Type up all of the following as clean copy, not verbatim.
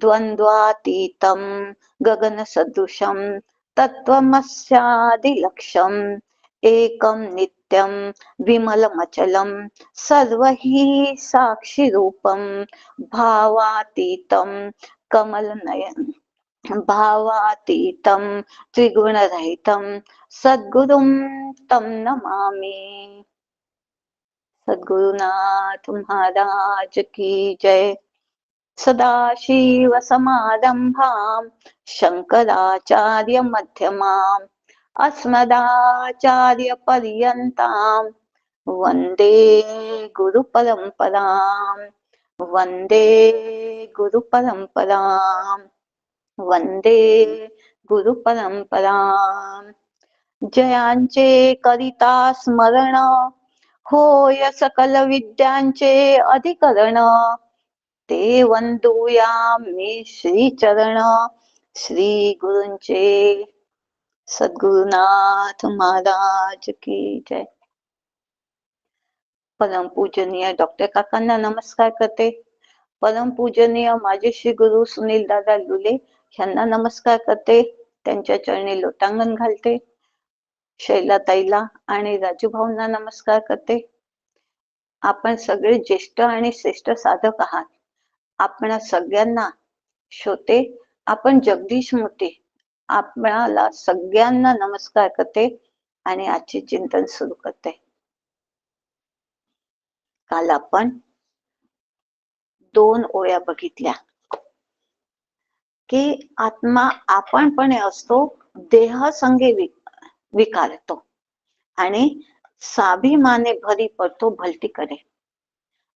द्वंद्वातीतं गगनसदृशं तत्त्वमस्यादिलक्ष्यम् एकं नित्यं विमलमचलं सर्वहि साक्षिरूपं भावातीतं कमलनयन भावातीतं त्रिगुणरहितं सद्गुरुं तं नमामि। सद्गुरुनाथ महाराज की जय। सदाशिव समारंभां शंकराचार्य मध्यमाम् अस्मदाचार्य पर्यन्तां वंदे गुरु परंपरां वंदे गुरु परंपरां वंदे गुरु परंपरां। जयांचे करिता स्मरण होय सकल विद्यांचे अधिकरण ते वंदूया मी श्री चरण श्री गुरूंचे। सद्गुरुनाथ महाराज की जय। परमपूजनीय डॉक्टर काकांना नमस्कार करते। परमपूजनीय माझे श्री गुरु सुनील दादा लुले यांना नमस्कार करते, त्यांच्या चरणी लोटांगण घालते। शैलाताईला आणि राजूभाऊंना नमस्कार करते। आपण सगळे ज्येष्ठ आणि श्रेष्ठ साधक आहात। आपणा सगळ्यांना श्रोते, आपण जगदीश मोते, आपणाला सगळ्यांना नमस्कार करते आणि आजचे चिंतन सुरू करते। काल आपण 2 ओळ्या बघितल्या की आत्मा आपणपणे असतो, देह संगे विकारतो आणि स्वाभिमाने भरी पडतो भलतीकडे।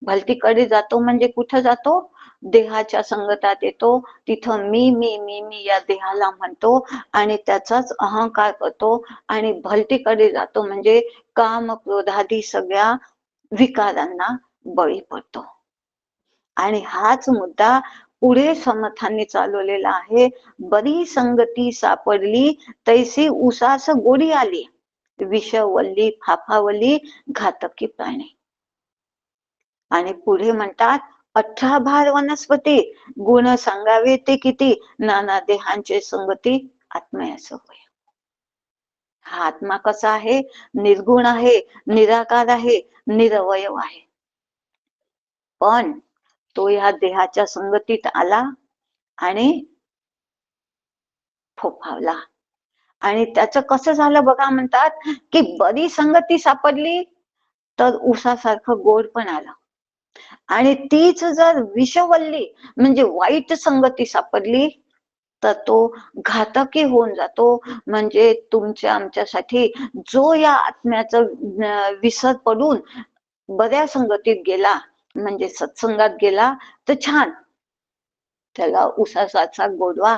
भलतीकडे जातो म्हणजे कुठं जातो? देहाच्या संगतात येतो, तिथं मी मी मी मी या देहाला म्हणतो आणि त्याचाच अहंकार करतो आणि भलतीकडे जातो म्हणजे काम क्रोधादी सगळ्या विकारांना बळी पडतो। आणि हाच मुद्दा पुढे समर्थांनी चालवलेला आहे। बरी संगती सापडली तैसी उसास गोडी आली, विषवल्ली फाफावली घातकी प्राणी। आणि पुढे म्हणतात 18 भार वनस्पती गुण सांगावे ते किती, नाना देहांचे संगती आत्मयास होय। हा आत्मा कसा आहे? निर्गुण आहे, निराकार आहे, निरवयव आहे। पण तो या देहाच्या संगतीत आला आणि फोफावला। आणि त्याचं कसं झालं बघा, म्हणतात की बरी संगती सापडली तर उसासारखं गोड पण आलं, आणि तीच जर विषवल्ली म्हणजे वाईट संगती सापडली तर तो घातकी होऊन जातो। म्हणजे तुमच्या आमच्यासाठी जो या आत्म्याचं विसर पडून बऱ्या संगतीत गेला म्हणजे सत्संगात गेला तर छान, त्याला उसासाचा गोडवा।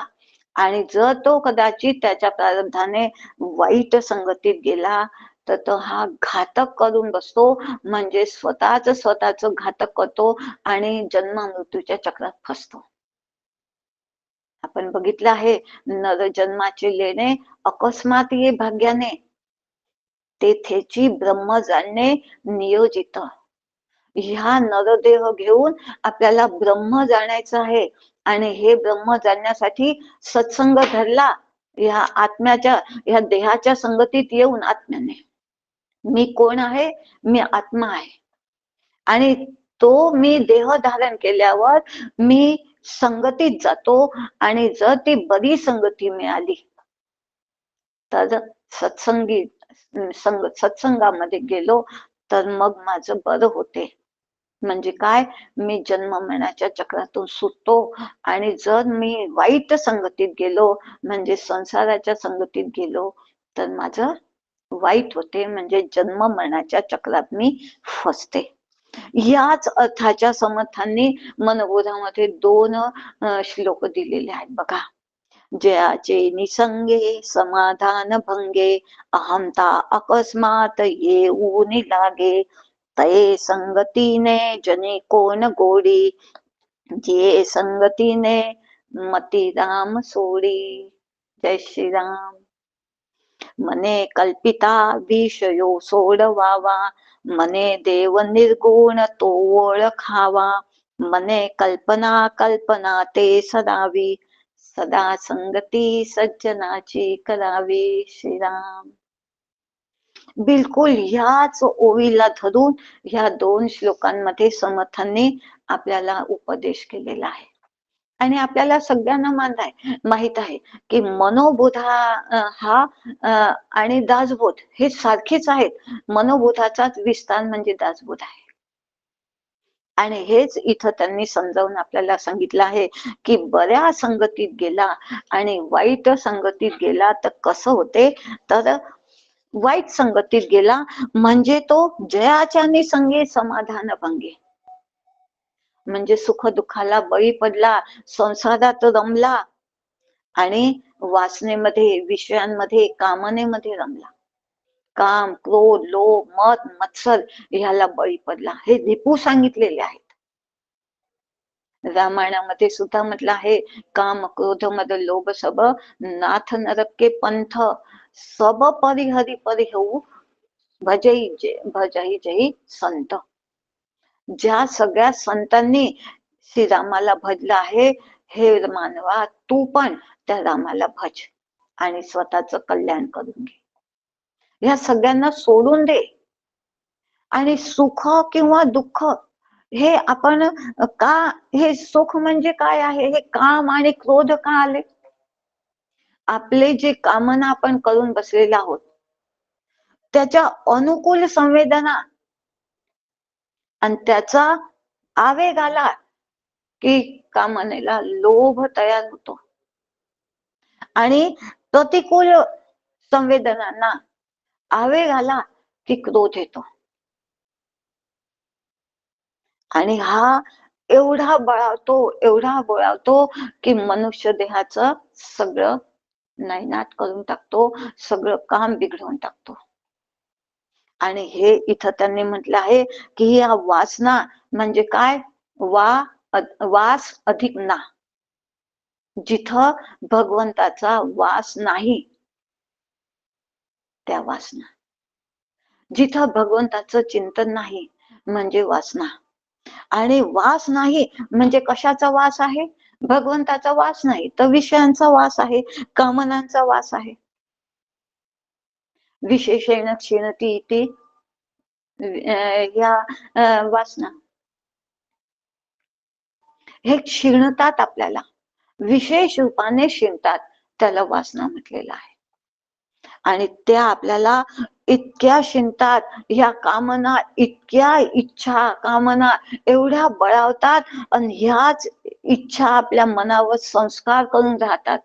आणि जर तो कदाचित त्याच्या प्रारब्धाने वाईट संगतीत गेला तर तो हा घातक करून बसतो, म्हणजे स्वतःच घातक करतो आणि जन्म मृत्यूच्या चक्रात फसतो। आपण बघितलं आहे, नर जन्माचे लेणे अकस्मात ये भाग्याने, तेथेची ब्रह्म जाणणे नियोजित। ह्या नरदेह घेऊन आपल्याला ब्रह्म जाणायचं आहे आणि हे ब्रह्म जाणण्यासाठी सत्संग धरला। ह्या आत्म्याच्या ह्या देहाच्या संगतीत येऊन आत्म्याने मी कोण आहे? मी आत्मा आहे आणि तो मी देह धारण केल्यावर मी संगतीत जातो आणि जर ती बरी संगती मिळाली तर सत्संगामध्ये गेलो तर मग माझं बरं होते। म्हणजे काय? मी जन्म मरणाच्या चक्रातून सुटतो। आणि जर मी वाईट संगतीत गेलो म्हणजे संसाराच्या संगतीत गेलो तर माझं वाईट होते, म्हणजे जन्म मरणाच्या चक्रात मी फसते। याच अर्थाच्या समर्थांनी मनोबोधामध्ये 2 श्लोक दिलेले आहेत बघा। जयाचे निसंगे समाधान भंगे अहंता अकस्मात येऊन लागे, तये संगतीने जने कोण गोडी, जे संगतीने मती राम सोडी। जय श्रीराम। मने कल्पिता विषयो सोडवावा, मने देव निर्गुण तो ओळखावा, मने कल्पना कल्पना ते सदावी, सदा संगती सज्जनाची करावी. श्रीराम. बिलकुल ह्याच ओवीला धरून ह्या 2 श्लोकांमध्ये समर्थांनी आपल्याला उपदेश केलेला आहे. आणि आपल्याला सगळ्यांना माहित आहे की मनोबोधा हा आणि दासबोध हे सारखेच आहेत. मनोबोधाचाच विस्तार म्हणजे दासबोध आहे. आणि हेच इथं त्यांनी समजावून आपल्याला सांगितलं आहे की बऱ्या संगतीत गेला आणि वाईट संगतीत गेला तर कसं होते. तर वाईट संगतीत गेला म्हणजे तो जयाच्या निसंगे समाधान भंगे, म्हणजे सुख दुःखाला बळी पडला, संसारात रमला आणि वासनेमध्ये, विषयांमध्ये, कामनेमध्ये रमला. काम, क्रोध, लोभ, मद, मत्सर ह्याला बळी पडला. हे रिपू सांगितलेले आहेत. रामायणामध्ये सुद्धा म्हटलं आहे, काम, क्रोध, मद, लोभ सब नाथ नरके पंथ, सब परिहरी परिहू भजही जही संत. ज्या सगळ्या संतांनी श्रीरामाला भजलं आहे, हे मानवा तू पण त्या रामाला भज आणि स्वतःच कल्याण करून घे. ह्या सगळ्यांना सोडून दे. आणि सुख किंवा दुःख हे आपण का, हे सुख म्हणजे काय आहे, हे काम आणि क्रोध का आले. आपले जे कामना आपण करून बसलेले आहोत त्याच्या अनुकूल संवेदना आणि त्याचा आवेग आला की कामनेला लोभ तयार होतो आणि प्रतिकूल संवेदनांना आवेग आला की क्रोध येतो. आणि हा एवढा बळावतो की मनुष्य देहाचं सगळं नायनाट करून टाकतो, सगळं काम बिघडवून टाकतो. आणि हे इथं त्यांनी म्हटलं आहे की या वासना म्हणजे काय, वास अधिक ना, जिथं भगवंताचा वास नाही त्या वासना, जिथं भगवंताचं चिंतन नाही म्हणजे वासना. आणि वास नाही म्हणजे कशाचा वास आहे, भगवंताचा वास नाही तर विषयांचा वास आहे, कामनांचा वास आहे. विशेषेण क्षीणती इति या वासना हे क्षीणतात, आपल्याला विशेष रूपाने क्षीणतात, त्याला वासना म्हटलेलं आहे. आणि त्या आपल्याला इतक्या शिंतात, ह्या कामना, इतक्या इच्छा कामना एवढ्या बळावतात आणि ह्याच इच्छा आपल्या मनावर संस्कार करून राहतात,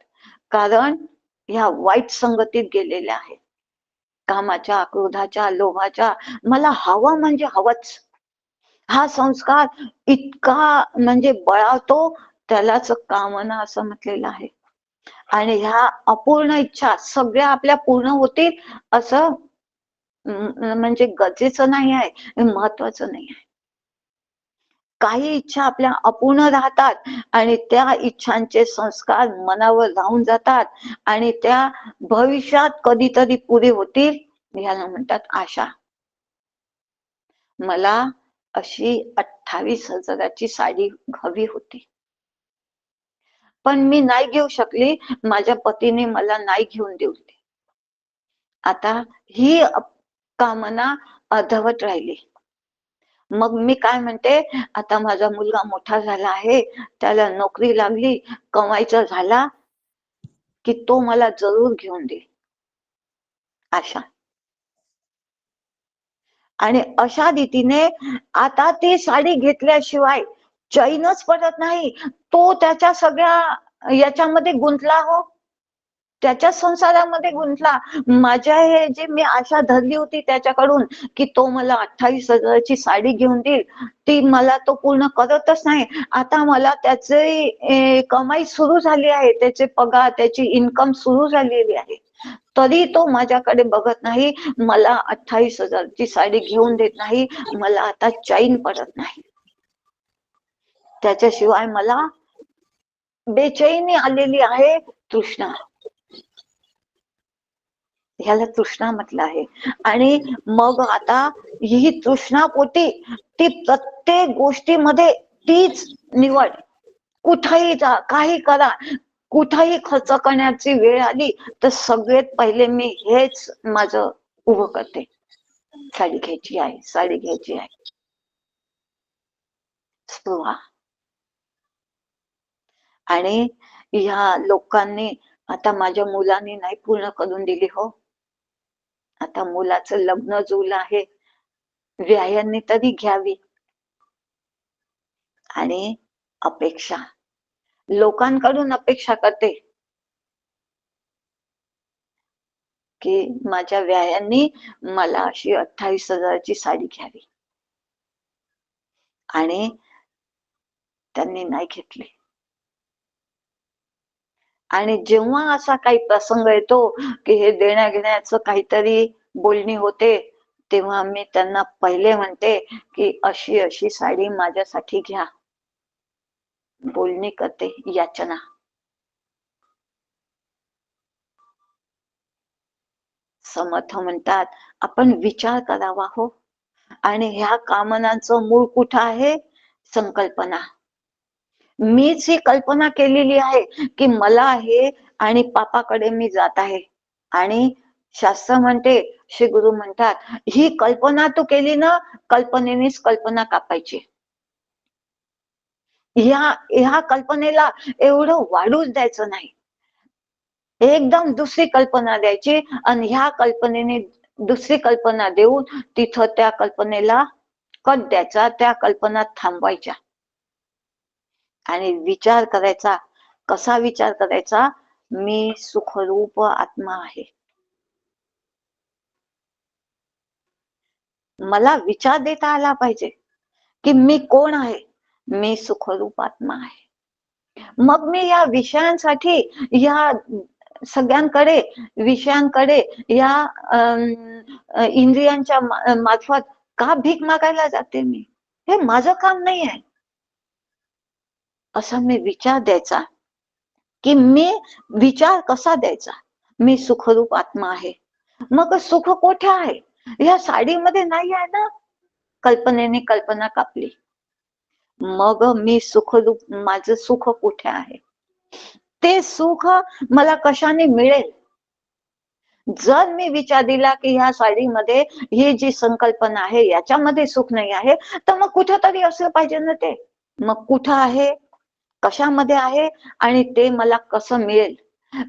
कारण ह्या वाईट संगतीत गेलेल्या आहेत. कामाच्या, क्रोधाच्या, लोभाच्या, मला हवं म्हणजे हवंच, हा संस्कार इतका म्हणजे बळावतो, त्यालाच कामना असं म्हटलेलं आहे. आणि ह्या अपूर्ण इच्छा सगळ्या आपल्या पूर्ण होतील असं म्हणजे गरजेचं नाही आहे, महत्वाचं नाही आहे. काही इच्छा आपल्या अपूर्ण राहतात आणि त्या इच्छांचे संस्कार मनावर राहून जातात आणि त्या भविष्यात कधीतरी पुरे होतील, ह्याला म्हणतात आशा. मला अशी 28,000ची साडी हवी होती, पण मी नाही घेऊ शकली, माझ्या पतीने मला नाही घेऊन दिली. आता ही कामना अर्धवट राहिली. मग मी काय म्हणते, आता माझा मुलगा मोठा झाला आहे, त्याला नोकरी लागली, कमाईचा झाला की तो मला जरूर घेऊन देईल, आशा. आणि अशा रीतीने आता ती साडी घेतल्याशिवाय चैनच पडत नाही. तो त्याच्या सगळ्या याच्यामध्ये गुंतला, हो, त्याच्या संसारामध्ये गुंतला. माझ्या हे जे मी आशा धरली होती त्याच्याकडून की तो मला 28,000ची साडी घेऊन देईल, ती मला तो पूर्ण करतच नाही. आता मला त्याचे कमाई सुरू झाली आहे, त्याचे पगार, त्याची इन्कम सुरू झालेली आहे, तरी तो माझ्याकडे बघत नाही, मला 28,000ची साडी घेऊन देत नाही. मला आता चैन पडत नाही, त्याच्याशिवाय मला बेचैनी आलेली आहे, तृष्णा. ह्याला तृष्णा म्हटलं आहे. आणि मग आता ही तृष्णा पोटी ती प्रत्येक गोष्टीमध्ये तीच निवड. कुठेही जा, काही करा, कुठेही खर्च करण्याची वेळ आली तर सगळ्यात पहिले मी हेच माझं उभं करते, साडी घ्यायची आहे, साडी घ्यायची आहे. स्पृहा. आणि ह्या लोकांनी आता माझ्या मुलांनी नाही पूर्ण करून दिली हो. आता मुलाचं लग्न जुळलं आहे, व्यायांनी तरी घ्यावी. आणि अपेक्षा, लोकांकडून अपेक्षा करते की माझ्या व्यायांनी मला अशी 28,000ची साडी घ्यावी, आणि त्यांनी नाही घेतली. आणि जेव्हा असा काही प्रसंग येतो की हे देण्या घेण्याचं काहीतरी बोलणी होते, तेव्हा मी त्यांना पहिले म्हणते की अशी अशी साडी माझ्यासाठी घ्या. बोलणी करते, याचना. समर्थ म्हणतात आपण विचार करावा हो. आणि ह्या कामनांचं मूळ कुठं आहे? संकल्पना. मीच ही कल्पना केलेली आहे की मला आहे आणि पापाकडे मी जात आहे. आणि शास्त्र म्हणते, श्री गुरु म्हणतात, ही कल्पना तू केली ना, कल्पनेनेच कल्पना कापायची. ह्या कल्पनेला एवढं वाढूच द्यायचं नाही. एकदम दुसरी कल्पना द्यायची आणि ह्या कल्पनेने दुसरी कल्पना देऊन तिथं त्या कल्पनेला कट द्यायचा, त्या कल्पना थांबवायच्या आणि विचार करायचा. कसा विचार करायचा? मी सुखरूप आत्मा आहे. मला विचार देता आला पाहिजे की मी कोण आहे? मी सुखरूप आत्मा आहे. मग मी या विषयांसाठी, या सगळ्यांकडे, विषयांकडे, या इंद्रियांच्या मार्फत का भीक मागायला जाते मी? हे माझं काम नाही आहे. असा मी विचार द्यायचा की मी विचार कसा द्यायचा? मी सुखरूप आत्मा आहे. मग सुख कोठे आहे? ह्या साडीमध्ये नाही आहे ना. कल्पनेने कल्पना कापली. मग मी सुखरूप, माझं सुख कुठे आहे? ते सुख मला कशाने मिळेल? जर मी विचार दिला की ह्या साडीमध्ये ही जी संकल्पना आहे याच्यामध्ये सुख नाही आहे, तर मग कुठेतरी असलं पाहिजे ना ते. मग कुठं आहे, कशामध्ये आहे आणि ते मला कसं मिळेल?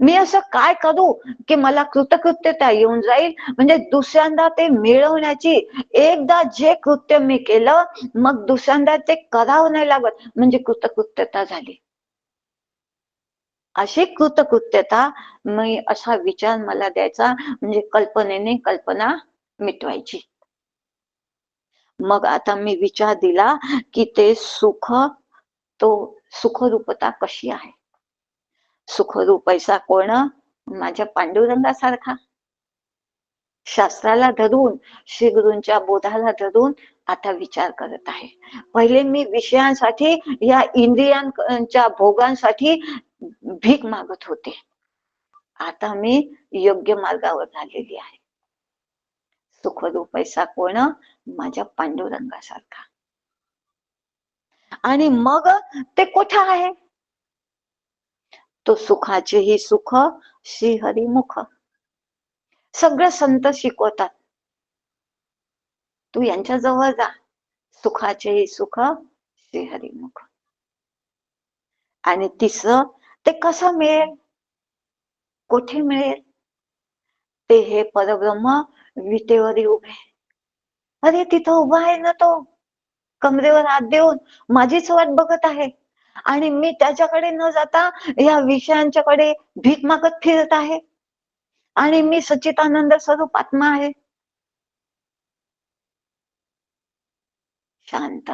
मी असं काय करू की मला कृतकृत्यता येऊन जाईल, म्हणजे दुसऱ्यांदा ते मिळवण्याची, एकदा जे कृत्य मी केलं मग दुसऱ्यांदा ते करावं नाही लागत, म्हणजे कृतकृत्यता झाली. अशी कृतकृत्यता, मी असा विचार मला द्यायचा, म्हणजे कल्पनेने कल्पना मिटवायची. मग आता मी विचार दिला की ते सुख, तो सुखरूपता कशी आहे? सुखरूपैसा कोण? माझ्या पांडुरंगासारखा. शास्त्राला धरून, श्री गुरूंच्या बोधाला धरून आता विचार करत आहे. पहिले मी विषयांसाठी, या इंद्रियांच्या भोगांसाठी भीक मागत होते. आता मी योग्य मार्गावर झालेली आहे. सुखरूपैसा कोण? माझ्या पांडुरंगासारखा. आणि मग ते कुठे आहे? तो सुखाचेही सुख श्रीहरिमुख. सगळे संत शिकवतात, तू यांच्या जवळ जा, सुखाचेही सुख श्रीहरिमुख. आणि तिसरं, ते कसं मिळेल? कुठे मिळेल? ते हे परब्रह्म विटेवरी उभे. अरे तिथं उभा आहे ना तो, कमरेवर हात देऊन माझीच वाट बघत आहे. आणि मी त्याच्याकडे न जाता या विषयांच्याकडे भीक मागत फिरत आहे. आणि मी सच्चिदानंद स्वरूप आत्मा आहे. शांत.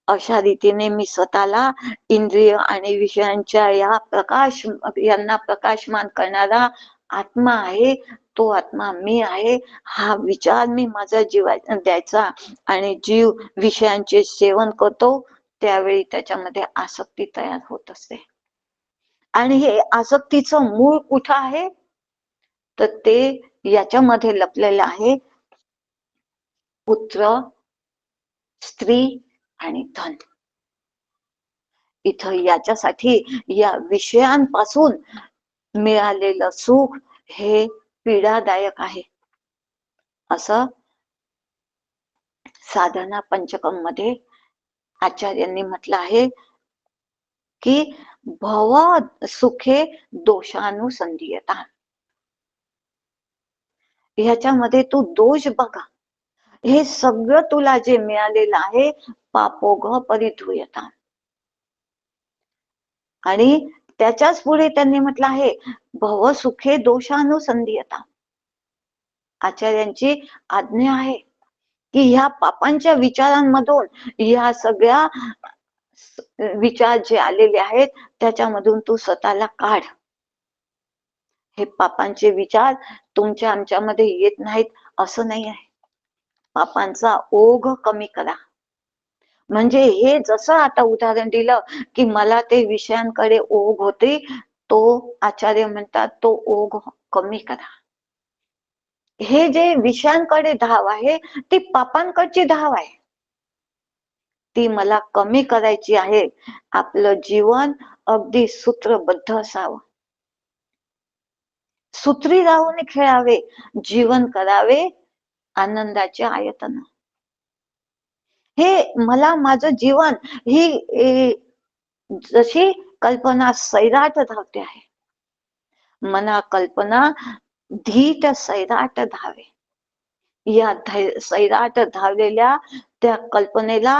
अशा रीतीने मी स्वतःला इंद्रिय आणि विषयांच्या यांना प्रकाशमान करणारा आत्मा आहे, तो आत्मा मी आहे, हा विचार मी माझा जीवात द्यायचा. आणि जीव विषयांचे सेवन करतो त्यावेळी त्याच्यामध्ये आसक्ती तयार होत असते. आणि हे आसक्तीचं मूळ कुठं आहे? तर ते याच्यामध्ये लपलेलं आहे, पुत्र, स्त्री आणि धन. इथं याच्यासाठी या विषयांपासून मिळालेलं सुख हे पीडादायक आहे, असं साधना पंचकम मध्ये आचार्यांनी म्हटलं आहे की भव सुखे दोषानुसंधीयता. ह्याच्यामध्ये तू दोष बघा, हे सगळं तुला जे मिळालेलं आहे पापोघ परिधूयता. आणि त्याच्याच पुढे त्यांनी म्हटलं आहे भव सुखे दोषानुसंधीयता. आचार्यांची आज्ञा आहे की ह्या पापांच्या विचारांमधून ह्या सगळ्या विचार जे आलेले आहेत त्याच्यामधून तू स्वतःला काढ. हे पापांचे विचार तुमच्या आमच्यामध्ये येत नाहीत असं नाही आहे. पापांचा ओघ कमी करा. म्हणजे हे जसं आता उदाहरण दिलं की मला ते विषयांकडे ओघ होते, तो आचार्य म्हणतात तो ओघ कमी करा. हे जे विषयांकडे धाव आहे ती पापांकडची धाव आहे, ती मला कमी करायची आहे. आपलं जीवन अगदी सूत्रबद्ध असावं, सूत्री राहून खेळावे, जीवन करावे आनंदाचे आयतन. हे मला माझं जीवन ही जशी कल्पना सैराट धावते आहे, मना कल्पना धीट सैराट धावे. या सैराट धावलेल्या त्या कल्पनेला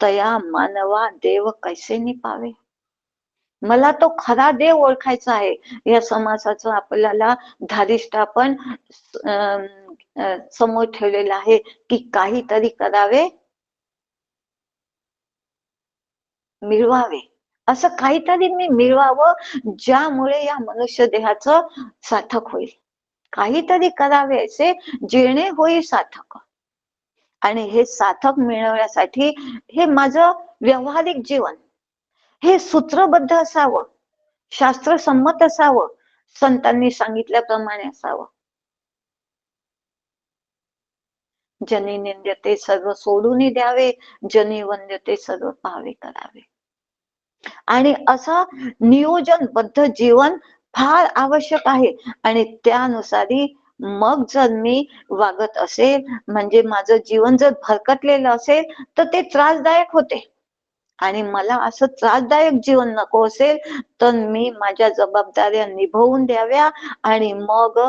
तया मानवा देव कैसे निपावे. मला तो खरा देव ओळखायचा आहे. या समासाचं आपल्याला धारिष्ट आपण समोर ठेवलेलं आहे की काहीतरी करावे, मिळवावे. असं काहीतरी मी मिळवावं ज्यामुळे या मनुष्य देहाचं सार्थक होईल. काहीतरी करावे असे जेणे होईल सार्थक. आणि हे सार्थक मिळवण्यासाठी हे माझं व्यावहारिक जीवन हे सूत्रबद्ध असावं, शास्त्रसंमत असावं, संतांनी सांगितल्याप्रमाणे असावं. जनी निंद्यते सर्व सोडून द्यावे, जनी वंद्यते सर्व पावे करावे. आणि असं नियोजनबद्ध जीवन फार आवश्यक आहे. आणि त्यानुसारी मग जर मी वागत असेल, म्हणजे माझं जीवन जर भरकटलेलं असेल तर ते त्रासदायक होते. आणि मला असं त्रासदायक जीवन नको असेल तर मी माझ्या जबाबदाऱ्या निभवून द्याव्या. आणि मग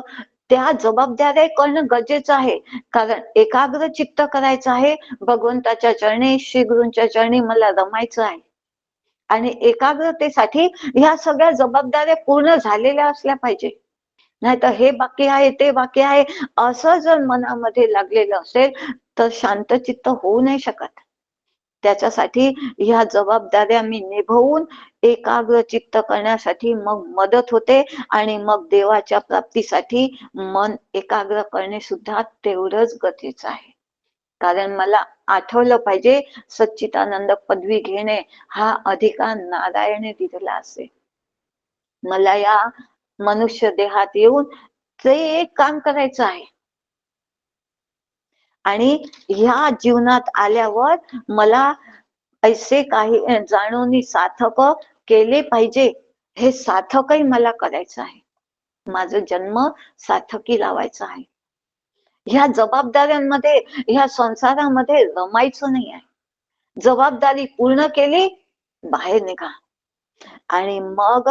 त्या जबाबदाऱ्या करणं गरजेचं आहे, कारण एकाग्र चित्त करायचं आहे भगवंताच्या चरणी, श्री गुरूंच्या चरणी मला रमायचं आहे. आणि एकाग्रतेसाठी ह्या सगळ्या जबाबदाऱ्या पूर्ण झालेल्या असल्या पाहिजे. नाही तर हे बाकी आहे ते बाकी आहे असं जर मनामध्ये लागलेलं असेल तर शांत चित्त होऊ नाही शकत. त्याच्यासाठी ह्या जबाबदाऱ्या मी निभवून एकाग्र चित्त करण्यासाठी मग मदत होते. आणि मग देवाच्या प्राप्तीसाठी मन एकाग्र करणे सुद्धा तेवढंच गरजेचं आहे. कारण मला आठवलं पाहिजे सच्चिदानंद पदवी घेणे हा अधिकार नारायणे दिलेला असेल. मला या मनुष्य देहात येऊन ते एक काम करायचं आहे. आणि ह्या जीवनात आल्यावर मला ऐसे काही जाणून सार्थक केले पाहिजे, हे सार्थकही मला करायचं आहे. माझं जन्म सार्थकी लावायचा आहे. ह्या जबाबदाऱ्यांमध्ये ह्या संसारामध्ये रमायचं नाही आहे. जबाबदारी पूर्ण केली, बाहेर निघा. आणि मग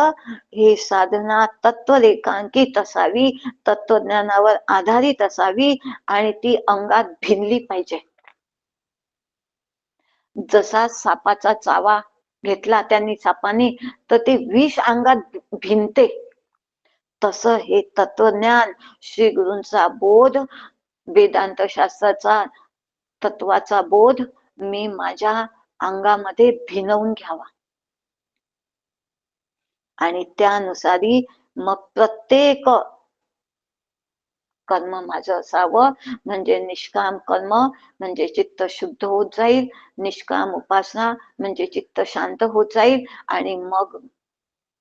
ही साधना तत्वरेखांकित असावी, तत्वज्ञानावर आधारित असावी आणि ती अंगात भिनली पाहिजे. जसा सापाचा चावा घेतला त्यांनी सापाने तर ते विष अंगात भिनते, तसं हे तत्वज्ञान, श्री गुरूंचा बोध, वेदांत शास्त्राचा तत्वाचा बोध मी माझ्या अंगामध्ये भिनवून घ्यावा. आणि त्यानुसारी मग प्रत्येक कर्म माझं असावं. म्हणजे निष्काम कर्म म्हणजे चित्त शुद्ध होत जाईल, निष्काम उपासना म्हणजे चित्त शांत होत जाईल. आणि मग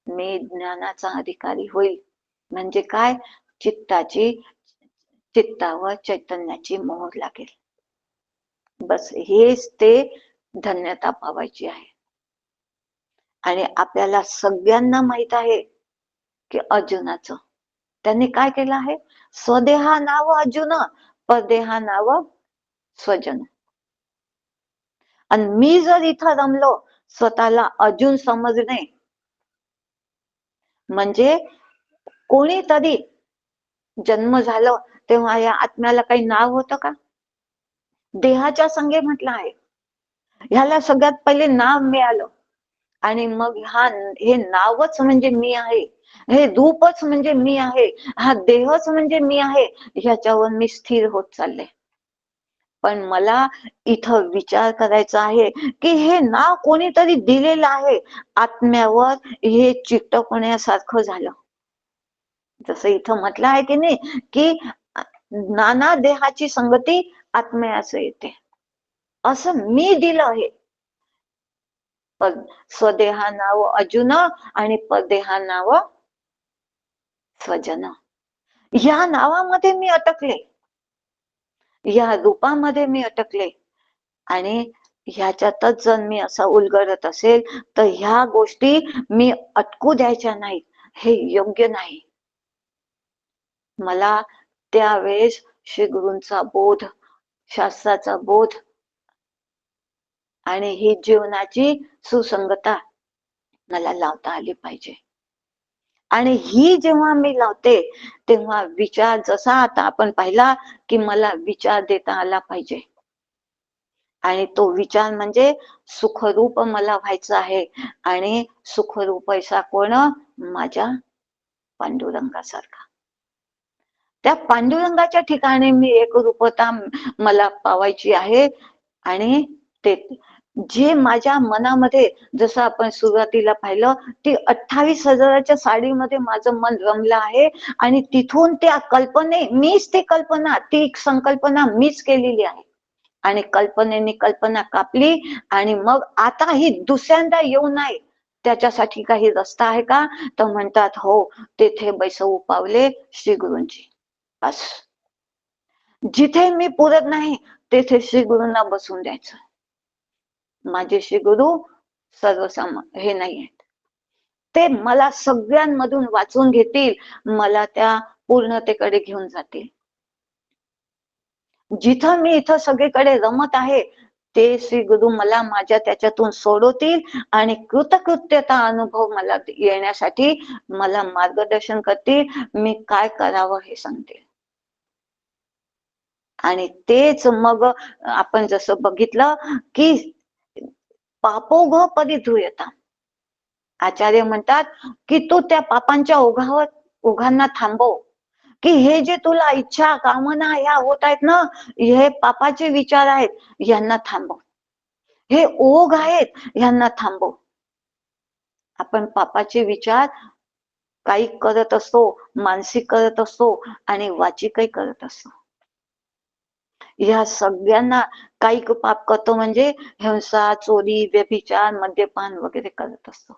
मी ज्ञानाचा अधिकारी होईल. म्हणजे काय, चित्तावर चैतन्याची मोहर लागेल. बस हेच ते धन्यता पावायची आहे. आणि आपल्याला सगळ्यांना माहित आहे की अर्जुनाचं त्यांनी काय केलं आहे? स्वदेहा नाव अर्जुन, परदेहा नाव स्वजन. आणि मी जर इथं रमलो स्वतःला अर्जुन समजणे, म्हणजे कोणीतरी जन्म झालं तेव्हा या आत्म्याला काही नाव होतं का? देहाच्या संगे म्हटलं आहे. ह्याला सगळ्यात पहिले नाव मिळालं आणि मग हे नावच म्हणजे मी आहे, हे रूपच म्हणजे मी आहे, हा देहच म्हणजे मी आहे, ह्याच्यावर मी स्थिर होत चालले. पण मला इथं विचार करायचा आहे की हे नाव कोणीतरी दिलेलं आहे, आत्म्यावर हे चिकटवण्यासारखं झालं. जसं इथं म्हटलं आहे की नाही की नाना देहाची संगती आत्म्यास येते, असं मी दिलं आहे. पण स्वदेहा नाव अर्जुन आणि परदेहा नाव स्वजन. या नावामध्ये मी अटकले, या रूपामध्ये मी अटकले आणि ह्याच्यातच जर मी असा उलगडत असेल तर ह्या गोष्टी मी अटकू द्यायच्या नाहीत, हे योग्य नाही. मला त्यावेळेस श्री गुरूंचा बोध, शास्त्राचा बोध आणि ही जीवनाची सुसंगता मला लावता आली पाहिजे. आणि ही जेव्हा मी लावते तेव्हा विचार, जसा आता आपण पाहिला की मला विचार देता आला पाहिजे आणि तो विचार म्हणजे सुखरूप मला व्हायचं आहे. आणि सुखरूप ऐसा कोण? माझ्या पांडुरंगासारखा. त्या पांडुरंगाच्या ठिकाणी मी एकरूपता मला पावायची आहे. आणि ते जे माझ्या मनामध्ये, जसं आपण सुरुवातीला पाहिलं, ती 28,000च्या साडीमध्ये माझं मन रमलं आहे आणि तिथून त्या मीच ती कल्पना, ती संकल्पना मीच केलेली आहे आणि कल्पनेने कल्पना कापली. आणि मग आता ही दुसऱ्यांदा येऊ नये त्याच्यासाठी काही रस्ता आहे का? तर म्हणतात हो, तेथे बैसवू पावले श्री गुरूंची. बस, जिथे मी पुरत नाही तेथे श्री गुरूंना बसून द्यायचं. माझे श्री गुरु हे नाही आहेत, ते मला सगळ्यांमधून वाचून घेतील, मला त्या पूर्णतेकडे घेऊन जातील. जिथं मी इथं सगळीकडे रमत आहे ते श्री गुरु मला माझ्या त्याच्यातून सोडवतील आणि कृतकृत्यता अनुभव मला येण्यासाठी मला मार्गदर्शन करतील, मी काय करावं हे सांगतील. आणि तेच मग आपण जसं बघितलं की पापोघ परिधूयता, आचार्य म्हणतात की तू त्या पापांच्या ओघांना थांबव, की हे जे तुला इच्छा कामना ह्या होत आहेत ना, हे पापाचे विचार आहेत, यांना थांबव. हे ओघ आहेत, यांना थांबव. आपण पापाचे विचार काही करत असतो, मानसिक करत असतो आणि वाचिकही करत असतो. ह्या सगळ्यांना काही पाप करतो म्हणजे हिंसा, चोरी, व्यभिचार, मद्यपान वगैरे करत असतो.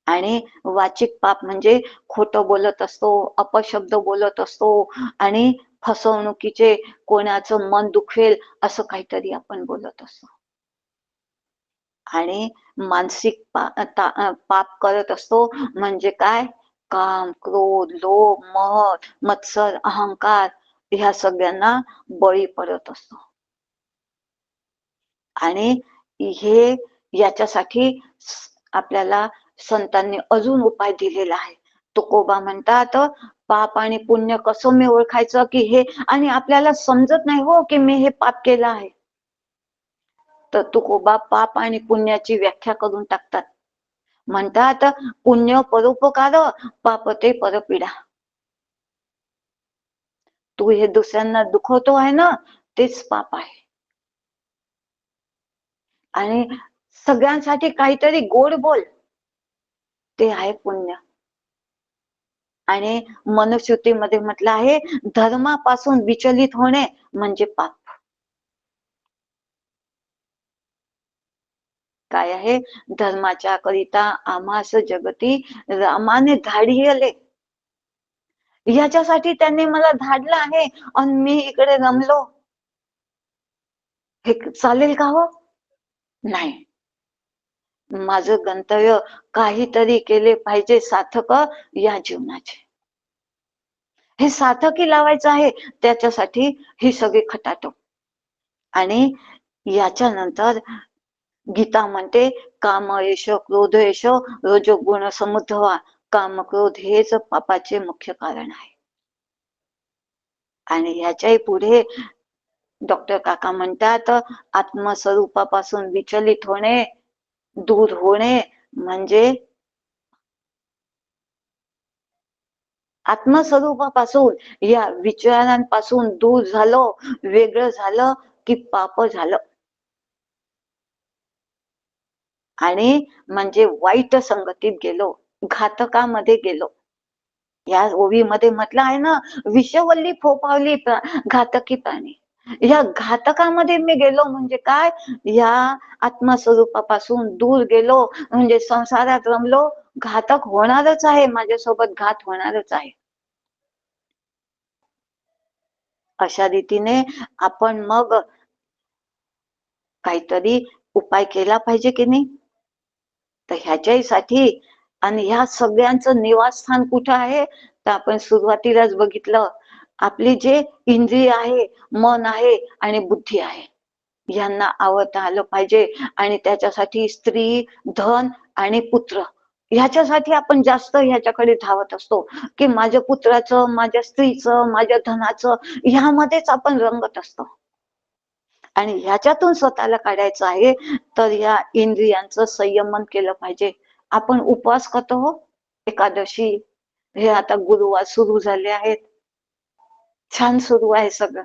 आणि वाचिक पाप म्हणजे खोटं बोलत असतो, अपशब्द बोलत असतो आणि फसवणुकीचे, कोणाचं मन दुखेल असं काहीतरी आपण बोलत असतो. आणि मानसिक पाप करत असतो म्हणजे काय? काम, क्रोध, लोभ, मोह, मत्सर, अहंकार ह्या सगळ्यांना बळी पडत असतो. आणि हे याच्यासाठी आपल्याला संतांनी अजून उपाय दिलेला आहे. तुकोबा म्हणतात, पाप आणि पुण्य कसं मी ओळखायचं की हे, आणि आपल्याला समजत नाही हो की मी हे पाप केलं आहे. तर तुकोबा पाप आणि पुण्याची व्याख्या करून टाकतात. म्हणतात पुण्य परोपकार, पाप ते परपीडा. तू हे दुसऱ्यांना दुखवतो आहे ना, तेच पाप आहे. आणि सगळ्यांसाठी काहीतरी गोड बोल, ते आहे पुण्य. आणि मनुस्मृतीमध्ये म्हटलं आहे, धर्मापासून विचलित होणे म्हणजे पाप. काय आहे? धर्माच्या करिता आम्हास जगती रामाने धाडियले. ह्याच्यासाठी त्यांनी मला धाडलं आहे आणि मी इकडे रमलो. हे चालेल का हो? नाही. माझं गंतव्य काहीतरी केले पाहिजे सार्थक या जीवनाचे. हे सार्थकी लावायचं आहे, त्याच्यासाठी ही सगळी खटाटो. आणि याच्यानंतर गीता म्हणते काम एष क्रोध एष रजोगुण समुद्धवा. काम क्रोध हेच पापाचे मुख्य कारण आहे. आणि ह्याच्याही पुढे डॉक्टर काका म्हणतात आत्मस्वरूपापासून विचलित होणे, दूर होणे म्हणजे आत्मस्वरूपापासून या विचारांपासून दूर झालो, वेगळं झालं की पाप झालं. आणि म्हणजे वाईट संगतीत गेलो, घातकामध्ये गेलो. या ओवीमध्ये म्हटलं आहे ना, विषवल्ली फोफावली घातकी प्राणी. या घातकामध्ये मी गेलो म्हणजे काय, या आत्मस्वरूपापासून दूर गेलो म्हणजे संसारात रमलो, घातक होणारच आहे, माझ्यासोबत घात होणारच आहे. अशा रीतीने आपण मग काहीतरी उपाय केला पाहिजे की नाही. तर ह्याच्यासाठी आणि ह्या सगळ्यांचं निवासस्थान कुठं आहे, तर आपण सुरुवातीलाच बघितलं, आपली जे इंद्रिय आहे, मन आहे आणि बुद्धी आहे, यांना आवडता आलं पाहिजे. आणि त्याच्यासाठी स्त्री, धन आणि पुत्र, ह्याच्यासाठी आपण जास्त ह्याच्याकडे धावत असतो की माझ्या पुत्राचं, माझ्या स्त्रीचं, माझ्या धनाचं, ह्यामध्येच आपण रंगत असतो. आणि ह्याच्यातून स्वतःला काढायचं आहे, तर या इंद्रियांचं संयमन केलं पाहिजे. आपण उपवास करतो हो, एकादशी, हे आता गुरुवार सुरू झाले आहेत, छान सुरू आहे सगळं.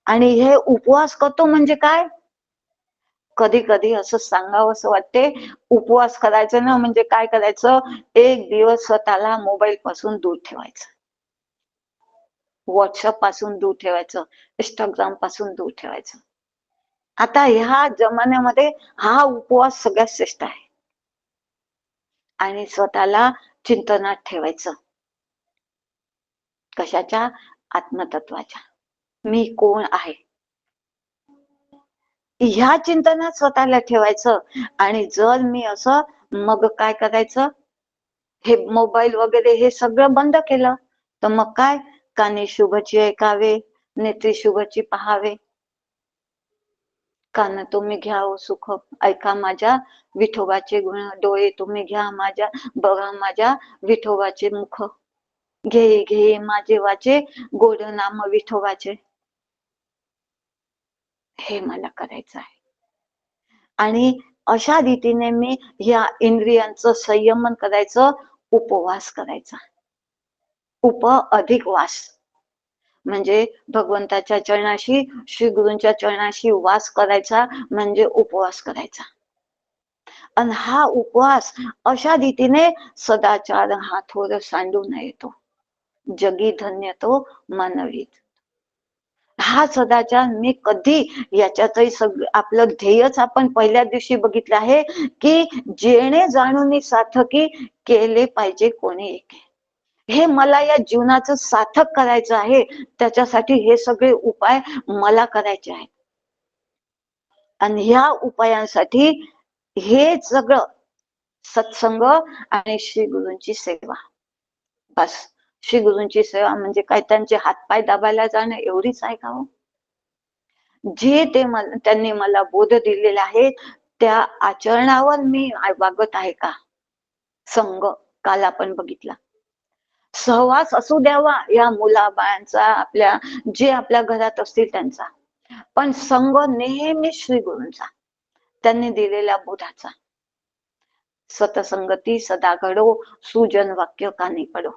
आणि हे उपवास करतो म्हणजे काय, कधी कधी असं सांगावं असं वाटते, उपवास करायचं ना म्हणजे काय करायचं, एक दिवस स्वतःला मोबाईल पासून दूर ठेवायचं, व्हॉट्सअप पासून दूर ठेवायचं, इंस्टाग्राम पासून दूर ठेवायचं. आता ह्या जमान्यामध्ये हा उपवास सगळ्यात श्रेष्ठ आहे. आणि स्वतःला चिंतनात ठेवायचं. कशाच्या, आत्मतत्वाच्या. मी कोण आहे, ह्या चिंतनात स्वतःला ठेवायचं. आणि जर मी असं, मग काय करायचं, हे मोबाईल वगैरे हे सगळं बंद केलं, तर मग काय, कानी शुभची ऐकावे, नेत्री शुभची पहावे. कान तुम्ही घ्या ओ सुख, ऐका माझ्या विठोबाचे गुण, डोळे तुम्ही घ्या माझ्या, बघा माझ्या विठोबाचे मुख. घे घे माझे वाचे, गोड नाम विठोबाचे. हे मला करायचं आहे. आणि अशा रीतीने मी या इंद्रियांचं संयमन करायचं, उपवास करायचा. उप अधिक वास म्हणजे भगवंताच्या चरणाशी, श्री गुरूंच्या चरणाशी वास करायचा म्हणजे उपवास करायचा. आणि हा उपवास अशा रीतीने सदाचार हा थोर सांडून येतो, जगी धन्य तो मानवीत. हा सदाचार मी कधी, याच्यातही सगळं आपलं ध्येयच आपण पहिल्या दिवशी बघितलं आहे की जेणे जाणून सार्थकी केले पाहिजे कोणी एके. हे मला या जीवनाचं सार्थक करायचं आहे, त्याच्यासाठी हे सगळे उपाय मला करायचे आहेत. आणि ह्या उपायांसाठी हे सगळं सत्संग आणि श्री गुरूंची सेवा, बस. श्री गुरूंची सेवा म्हणजे काय, त्यांचे हातपाय दाबायला जाणं एवढीच आहे का हो? जे ते त्यांनी मला बोध दिलेला आहे, त्या आचरणावर मी वागत आहे का? संग काल आपण बघितला, सहवास असू द्यावा या मुलाबाळांचा, आपल्या जे आपल्या घरात असतील त्यांचा, पण संग नेहमी श्री गुरूंचा, त्यांनी दिलेल्या बोधाचा. सतसंगती सदा घडो, सुजन वाक्य कानी पडो.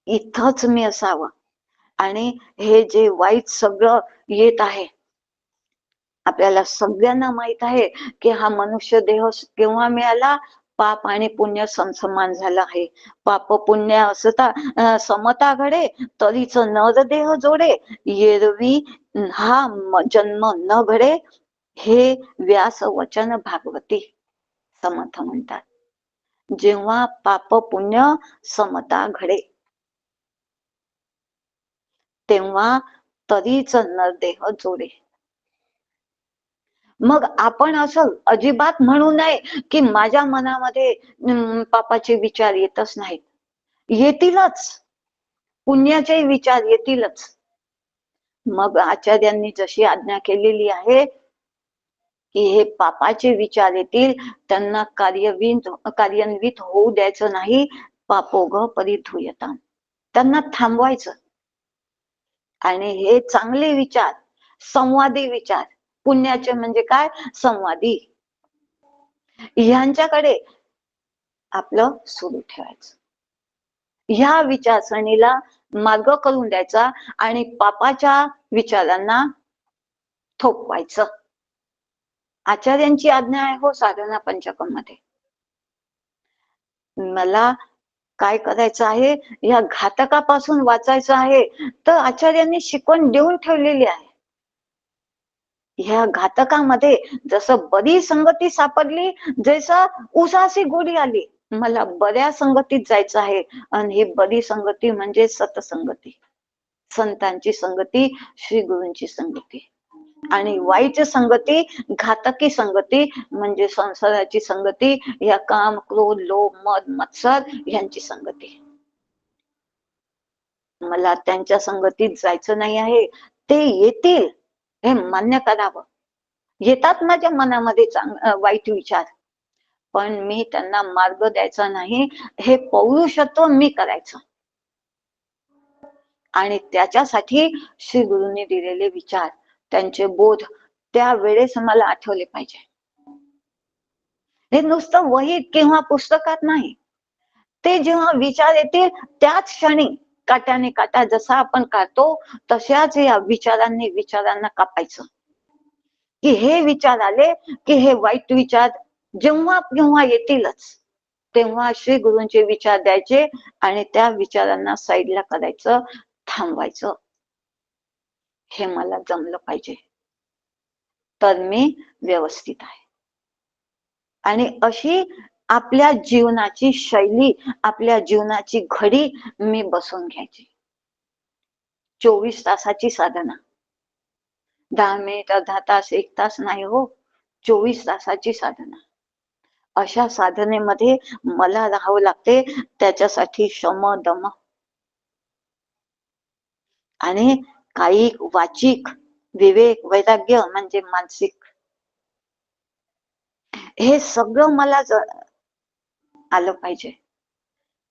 इथंच मी असावं. आणि हे जे वाईट सगळं येत आहे, आपल्याला सगळ्यांना माहित आहे की हा मनुष्य देह केव्हा मिळाला, पाप आणि पुण्य समसमान झालं आहे. पाप पुण्य असता समता घडे, तरीच नर देह जोडे, एरवी हा जन्म न घडे, हे व्यास वचन भागवती समर्थ म्हणतात. जेव्हा पाप पुण्य समता घडे, तेव्हा तरीच नरदेह जोडे. मग आपण असं अजिबात म्हणू नये की माझ्या मनामध्ये पापाचे विचार येतच नाहीत. येतीलच, पुण्याचे विचार येतीलच. मग आचार्यांनी जशी आज्ञा केलेली आहे की हे पापाचे विचार येतील, त्यांना कार्यान्वित होऊ द्यायचं नाही. पापोग परिधूयताम, त्यांना थांबवायचं. आणि हे चांगले विचार, संवादी विचार, पुण्याचे म्हणजे काय, संवादी, ह्यांच्याकडे आपलं सुरू ठेवायचं. ह्या विचारसरणीला मार्ग करून द्यायचा आणि पापाच्या विचारांना थोपवायचं. आचार्यांची आज्ञा आहे हो साधना पंचकम मध्ये. मला काय करायचं आहे, या घातकापासून वाचायचं आहे, तर आचार्यांनी शिकवण देऊन ठेवलेली आहे. ह्या घातकामध्ये जसं बरी संगती सापडली, जसं उसासी गोडी आली, मला बऱ्या संगतीत जायचं आहे. आणि ही बरी संगती म्हणजे सतसंगती, संतांची संगती, श्री गुरूंची संगती. आणि वाईट संगती, घातकी संगती म्हणजे संसाराची संगती, या काम, क्रोध, लोभ, मद, मत्सर यांची संगती. मला त्यांच्या संगतीत जायचं नाही आहे. ते येतील हे मान्य करावं. येतात माझ्या मनामध्ये वाईट विचार, पण मी त्यांना मार्ग द्यायचा नाही, हे पौरुषत्व मी करायचं. आणि त्याच्यासाठी श्री गुरूंनी दिलेले विचार, त्यांचे बोध त्यावेळेस मला आठवले पाहिजे. हे नुसतं वहीत किंवा पुस्तकात नाही, ते जेव्हा विचार येतील त्याच क्षणी काट्याने काटा जसा आपण काढतो, तशाच या विचारांना कापायचं. की हे विचार आले की हे वाईट विचार जेव्हा केव्हा येतीलच, तेव्हा श्री गुरूंचे विचार द्यायचे आणि त्या विचारांना साईडला करायचं, थांबवायचं. हे मला जमलं पाहिजे, तर मी व्यवस्थित आहे. आणि अशी आपल्या जीवनाची शैली, आपल्या जीवनाची घडी मी बसवून घ्यायची. 24 तासाची साधना, 10 मिनिट, अर्धा तास, 1 तास नाही हो, 24 तासाची साधना. अशा साधनेमध्ये मला राहावं लागते. त्याच्यासाठी श्रम, दम आणि कायिक, वाचिक, विवेक, वैराग्य म्हणजे मानसिक, हे सगळं मला आलं पाहिजे.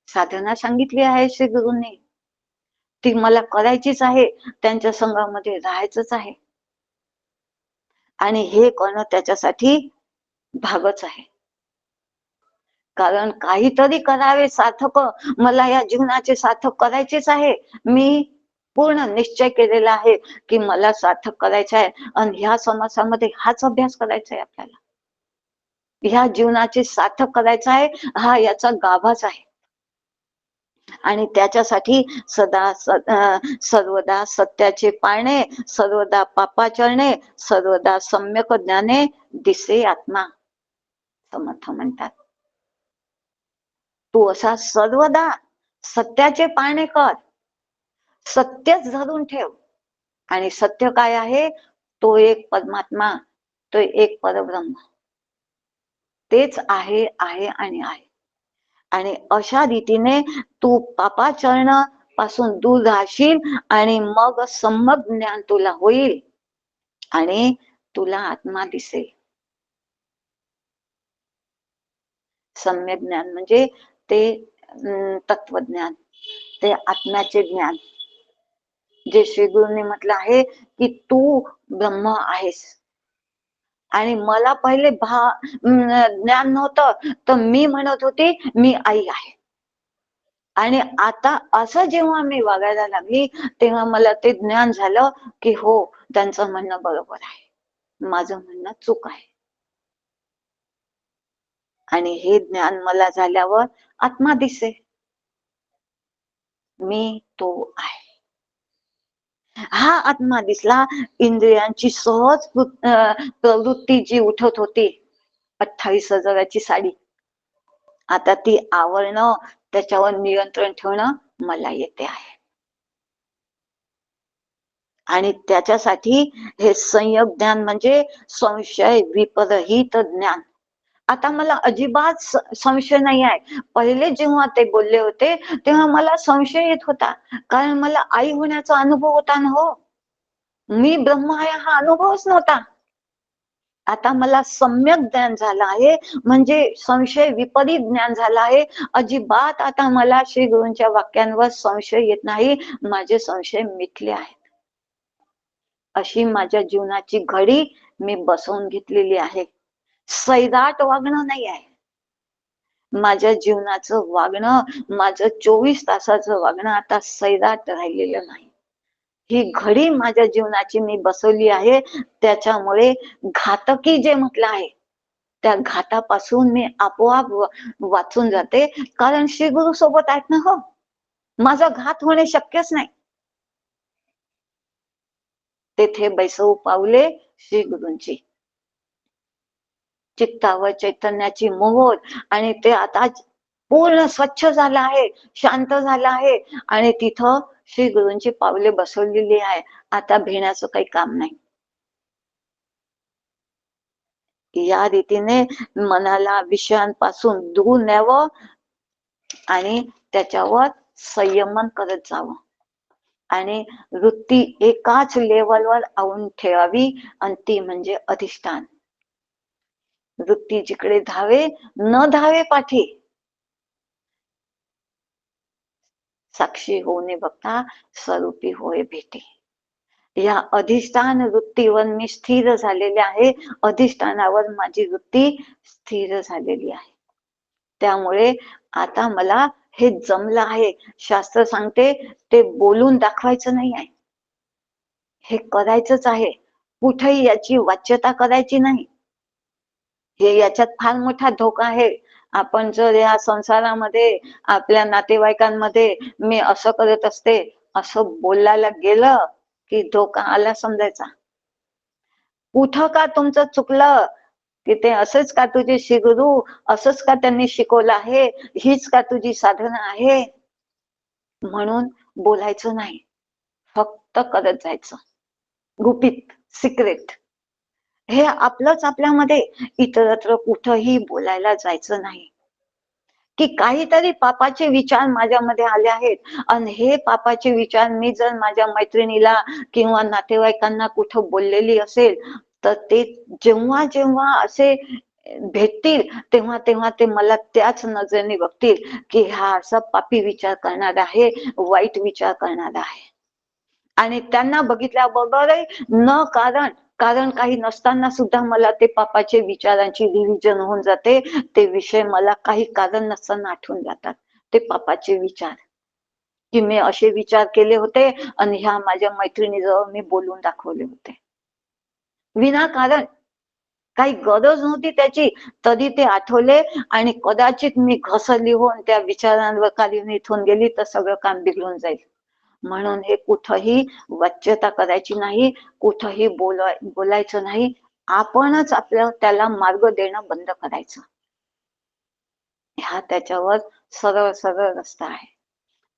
साधना सांगितली आहे श्री गुरूंनी, ती मला करायचीच आहे. त्यांच्या संघामध्ये राहायचंच आहे. आणि हे करणं त्याच्यासाठी भागच आहे. कारण काहीतरी करावे सार्थक, मला या जीवनाचे सार्थक करायचेच आहे. मी पूर्ण निश्चय केलेला आहे की मला सार्थक करायचं आहे. आणि ह्या समासामध्ये हाच अभ्यास करायचा आहे आपल्याला. ह्या जीवनाचे सार्थक करायचं आहे, हा याचा गाभाच आहे. आणि त्याच्यासाठी सर्वदा सत्याचे पाळणे, सर्वदा पापाचरणे, सर्वदा सम्यक ज्ञाने दिसे आत्मा, समर्थ म्हणतात. तू असा सर्वदा सत्याचे पाळणे कर, सत्यच धरून ठेव. आणि सत्य काय आहे, तो एक परमात्मा, तो एक परब्रह्म, तेच आहे आहे आणि आहे. आणि अशा रीतीने तू पापाचरण पासून दूर राहशील आणि मग सम्यक ज्ञान तुला होईल आणि तुला आत्मा दिसेल. सम्यक ज्ञान म्हणजे ते तत्वज्ञान, ते आत्म्याचे ज्ञान, जे श्री गुरूंनी म्हटलं आहे की तू ब्रह्म आहेस. आणि मला पहिले ज्ञान नव्हतं, तर मी म्हणत होते मी आई आहे. आणि आता असं जेव्हा मी वागायला लागली, तेव्हा मला ते ज्ञान झालं की हो, त्यांचं म्हणणं बरोबर आहे, माझं म्हणणं चूक आहे. आणि हे ज्ञान मला झाल्यावर आत्मा दिसे, मी तो आहे. हा आत्मा दिसला. इंद्रियांची सहज प्रवृत्ती जी उठत होती, 28,000ची साडी, आता ती आवरणं, त्याच्यावर नियंत्रण ठेवणं मला येते आहे. आणि त्याच्यासाठी हे संयोग ज्ञान म्हणजे संशय विपरीत ज्ञान. आता मला अजिबात संशय नाही आहे. पहिले जेव्हा ते बोलले होते तेव्हा मला संशय येत होता, कारण मला आई होण्याचा अनुभव होता ना हो. मी ब्रह्म आहे हा अनुभवच नव्हता. आता मला सम्यक ज्ञान झालं आहे, म्हणजे संशय विपरीत ज्ञान झालं आहे. अजिबात आता मला श्री गुरूंच्या वाक्यांवर संशय येत नाही. माझे संशय मिटले आहेत. अशी माझ्या जीवनाची घडी मी बसवून घेतलेली आहे. सैराट वागणं नाही आहे. माझ्या जीवनाचं वागणं, माझं 24 तासाचं वागणं आता सैराट राहिलेलं नाही. ही घडी माझ्या जीवनाची मी बसवली आहे. त्याच्यामुळे घातकी जे म्हटलं आहे, त्या घातापासून मी आपोआप वाचून जाते. कारण श्री गुरु सोबत आहेत ना हो. माझा घात होणे शक्यच नाही. तेथे बैसवू पावले श्री गुरूंची. चित्तावर चैतन्याची मोहोर आणि ते आता पूर्ण स्वच्छ झालं आहे, शांत झालं आहे आणि तिथं श्री गुरूंची पावले बसवलेली आहे. आता भिण्याचं काही काम नाही. या रीतीने मनाला विषयांपासून दूर न्यावं आणि त्याच्यावर संयमन करत जावं आणि वृत्ती एकाच लेवलवर आणून ठेवावी आणि ती म्हणजे अधिष्ठान. वृत्ती जिकडे धावे न धावे पाठी. साक्षी होणे बघता स्वरूपी होय भेटे. या अधिष्ठान वृत्तीवर मी स्थिर झालेले आहे. अधिष्ठानावर माझी वृत्ती स्थिर झालेली आहे. त्यामुळे आता मला हे जमलं आहे. शास्त्र सांगते ते बोलून दाखवायचं नाही आहे. हे करायचंच आहे. कुठेही याची वाच्यता करायची नाही. हे याच्यात फार मोठा धोका आहे. आपण जर या संसारामध्ये आपल्या नातेवाईकांमध्ये मी असं करत असते असं बोलायला गेलं की धोका आला समजायचा. कुठं का तुमचं चुकलं की ते असंच का तुझे श्री गुरु, असंच का त्यांनी शिकवलं आहे, हीच का तुझी साधना आहे, म्हणून बोलायचं नाही. फक्त करत जायचं गुपित, सिक्रेट. हे आपलंच आपल्यामध्ये, इतरत्र कुठंही बोलायला जायचं नाही. की काहीतरी पापाचे विचार माझ्यामध्ये आले आहेत आणि हे पापाचे विचार मी जर माझ्या मैत्रिणीला किंवा नातेवाईकांना कुठं बोललेली असेल तर ते जेव्हा जेव्हा असे भेटतील तेव्हा तेव्हा ते मला त्याच नजरेने बघतील की हा असा पापी विचार करणारा आहे, वाईट विचार करणारा आहे. आणि त्यांना बघितल्याबरोबरही न कारण कारण काही नसताना सुद्धा मला ते पापाचे विचारांची डिव्हिजन होऊन जाते. ते विषय मला काही कारण नसताना आठवून जातात. ते पापाचे विचार की मी असे विचार केले होते आणि ह्या माझ्या मैत्रिणीजवळ मी बोलून दाखवले होते विनाकारण. काही गरज नव्हती त्याची, तरी ते आठवले आणि कदाचित मी घसरली होऊन त्या विचारांवर खाली इथून गेली तर सगळं काम बिघडून जाईल. म्हणून हे कुठंही वाच्यता करायची नाही, कुठंही बोलायचं नाही. आपणच आपल्या त्याला मार्ग देणं बंद करायचं. हा त्याच्यावर सरळ सरळ रस्ता आहे.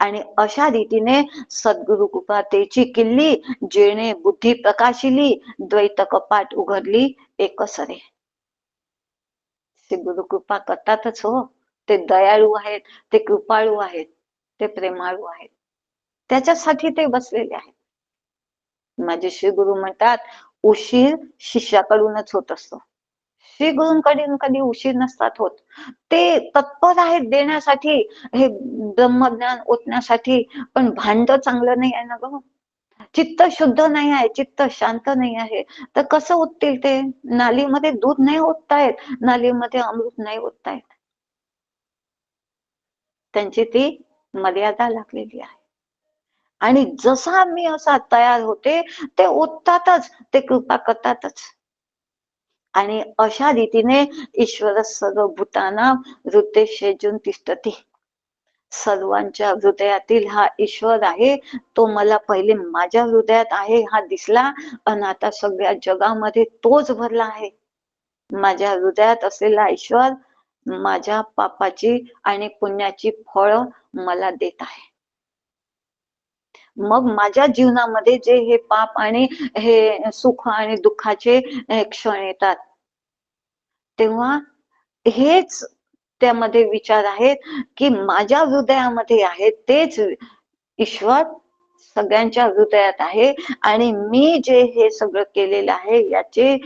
आणि अशा रीतीने सद्गुरु कृपातेची किल्ली जेणे बुद्धी प्रकाशिली द्वैत कपाट उघडली एकसरे. ते गुरु कृपा करतातच हो. ते दयाळू आहेत, ते कृपाळू आहेत, ते प्रेमाळू आहेत. त्याच्यासाठी ते बसलेले आहेत. माझे श्री गुरु म्हणतात उशीर शिष्याकडूनच होत असतो. श्री गुरूंकडून कधी उशीर नसतात होत. ते तत्पर आहेत देण्यासाठी, हे ब्रह्मज्ञान ओतण्यासाठी, पण भांड चांगलं नाही आहे ना ग. चित्त शुद्ध नाही आहे, चित्त शांत नाही आहे, तर कसं ओततील ते? नालीमध्ये दूध नाही ओततायत, नालीमध्ये अमृत नाही ओततायत. त्यांची ती मर्यादा लागलेली आहे. आणि जसा मी असा तयार होते ते ओततातच, ते कृपा करतातच. आणि अशा रीतीने ईश्वर सर्वभूतानां हृदयेषु तिष्ठति. सर्वांच्या हृदयातील हा ईश्वर आहे, तो मला पहिले माझ्या हृदयात आहे हा दिसला आणि आता सगळ्या जगामध्ये तोच भरला आहे. माझ्या हृदयात असलेला ईश्वर माझ्या पापाची आणि पुण्याची फळं मला देत आहे. मग माझ्या जीवनामध्ये जे हे पाप आणि हे सुख आणि दुःखाचे क्षण येतात, तेव्हा हेच त्यामध्ये विचार आहेत, की माझ्या हृदयामध्ये आहेत तेच ईश्वर सगळ्यांच्या हृदयात आहे आणि मी जे हे सगळं केलेलं आहे याचे